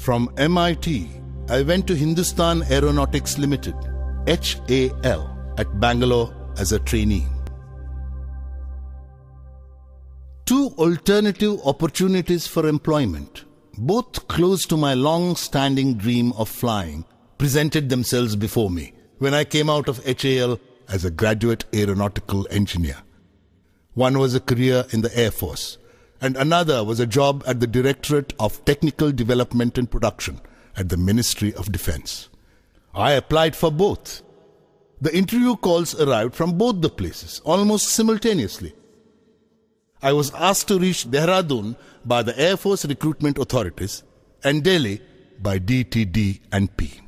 From MIT, I went to Hindustan Aeronautics Limited, HAL, at Bangalore as a trainee. Two alternative opportunities for employment, both close to my long-standing dream of flying, presented themselves before me when I came out of HAL as a graduate aeronautical engineer. One was a career in the Air Force, and another was a job at the Directorate of Technical Development and Production at the Ministry of Defense. I applied for both. The interview calls arrived from both the places almost simultaneously. I was asked to reach Dehradun by the Air Force recruitment authorities and Delhi by DTD&P.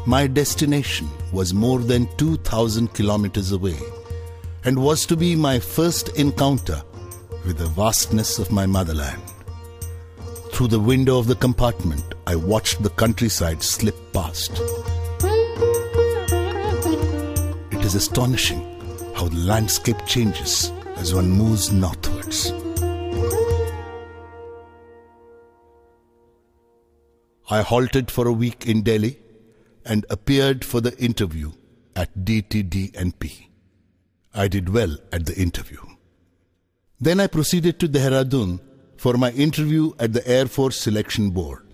My destination was more than 2,000 kilometers away and was to be my first encounter with the vastness of my motherland. Through the window of the compartment, I watched the countryside slip past. It is astonishing how the landscape changes as one moves northwards. I halted for a week in Delhi and appeared for the interview at DTD&P. I did well at the interview. Then I proceeded to Dehradun for my interview at the Air Force Selection Board.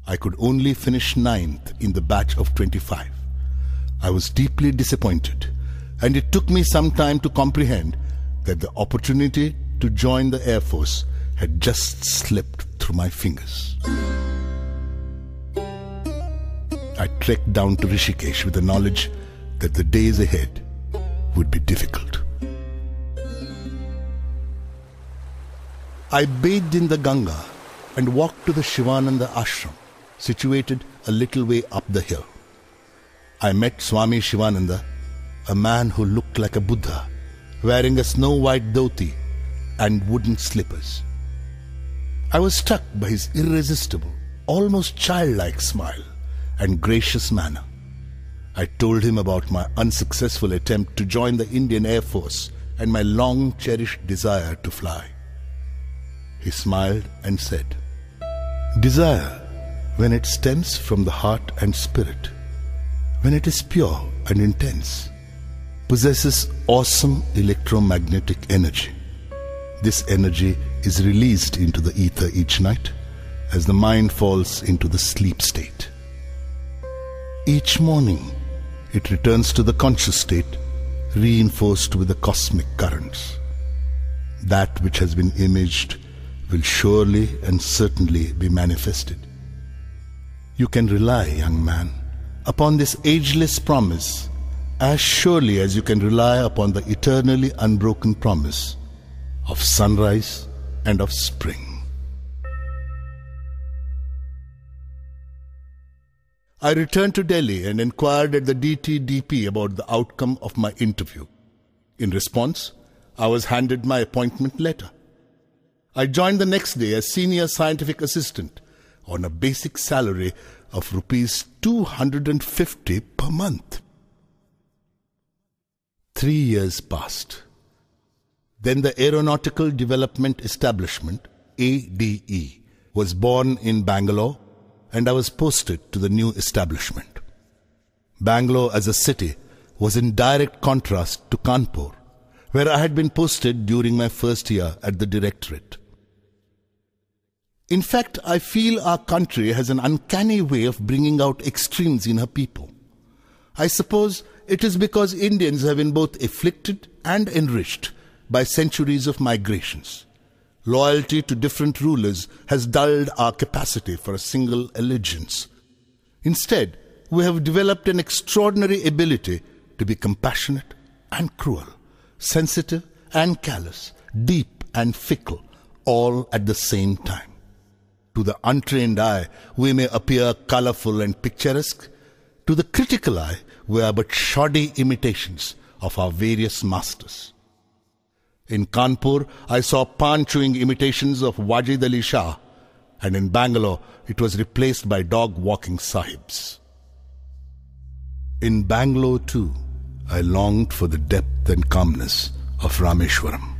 I could only finish 9th in the batch of 25. I was deeply disappointed, and it took me some time to comprehend that the opportunity to join the Air Force had just slipped through my fingers. I trekked down to Rishikesh with the knowledge that the days ahead would be difficult. I bathed in the Ganga and walked to the Shivananda ashram, situated a little way up the hill. I met Swami Shivananda, a man who looked like a Buddha, wearing a snow-white dhoti and wooden slippers. I was struck by his irresistible, almost childlike smile and gracious manner. I told him about my unsuccessful attempt to join the Indian Air Force and my long-cherished desire to fly. He smiled and said, "Desire, when it stems from the heart and spirit, when it is pure and intense, possesses awesome electromagnetic energy. This energy is released into the ether each night as the mind falls into the sleep state. Each morning, it returns to the conscious state, reinforced with the cosmic currents. That which has been imaged will surely and certainly be manifested. You can rely, young man, upon this ageless promise as surely as you can rely upon the eternally unbroken promise of sunrise and of spring." I returned to Delhi and inquired at the DTDP about the outcome of my interview. In response, I was handed my appointment letter. I joined the next day as senior scientific assistant on a basic salary of rupees 250 per month. 3 years passed. Then the Aeronautical Development Establishment, ADE, was born in Bangalore, and I was posted to the new establishment. Bangalore as a city was in direct contrast to Kanpur, where I had been posted during my first year at the directorate. In fact, I feel our country has an uncanny way of bringing out extremes in her people. I suppose it is because Indians have been both afflicted and enriched by centuries of migrations. Loyalty to different rulers has dulled our capacity for a single allegiance. Instead, we have developed an extraordinary ability to be compassionate and cruel, sensitive and callous, deep and fickle, all at the same time. To the untrained eye, we may appear colorful and picturesque. To the critical eye, we are but shoddy imitations of our various masters. In Kanpur, I saw pan-chewing imitations of Wajid Ali Shah, and in Bangalore, it was replaced by dog-walking sahibs. In Bangalore, too, I longed for the depth and calmness of Rameshwaram.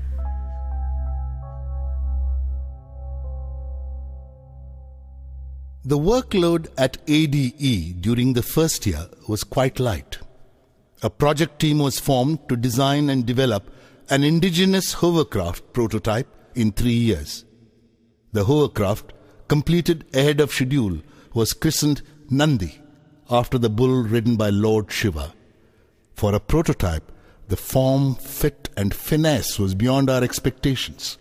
The workload at ADE during the first year was quite light. A project team was formed to design and develop an indigenous hovercraft prototype in 3 years. The hovercraft, completed ahead of schedule, was christened Nandi, after the bull ridden by Lord Shiva. For a prototype, the form, fit and finesse was beyond our expectations.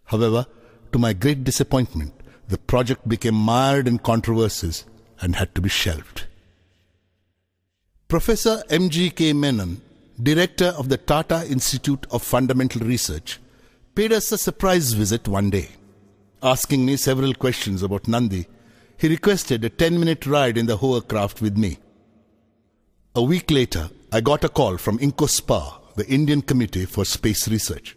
However, to my great disappointment, the project became mired in controversies and had to be shelved. Professor M.G.K. Menon, director of the Tata Institute of Fundamental Research, paid us a surprise visit one day. Asking me several questions about Nandi, he requested a 10-minute ride in the hovercraft with me. A week later, I got a call from INCOSPA, the Indian Committee for Space Research.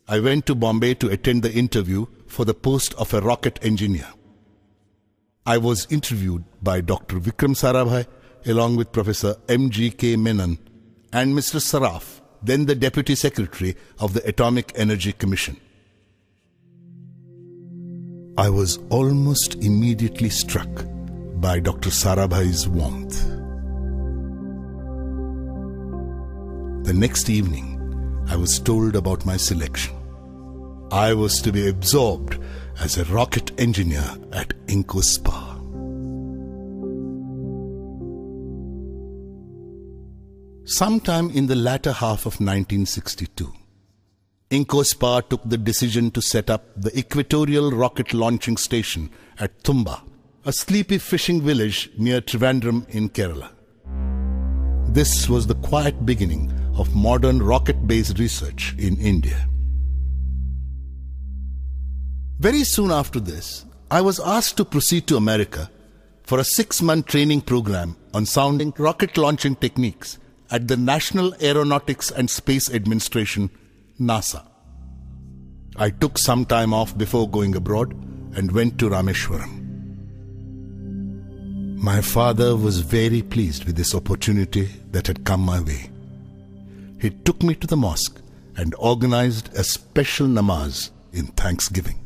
I went to Bombay to attend the interview for the post of a rocket engineer. I was interviewed by Dr. Vikram Sarabhai along with Professor M.G.K. Menon and Mr. Saraf, then the Deputy Secretary of the Atomic Energy Commission. I was almost immediately struck by Dr. Sarabhai's warmth. The next evening, I was told about my selection. I was to be absorbed as a rocket engineer at INCOSPA. Sometime in the latter half of 1962, INCOSPA took the decision to set up the Equatorial Rocket Launching Station at Thumba, a sleepy fishing village near Trivandrum in Kerala. This was the quiet beginning of modern rocket-based research in India. Very soon after this, I was asked to proceed to America for a 6-month training program on sounding rocket launching techniques at the National Aeronautics and Space Administration, NASA. I took some time off before going abroad and went to Rameshwaram. My father was very pleased with this opportunity that had come my way. He took me to the mosque and organized a special namaz in thanksgiving.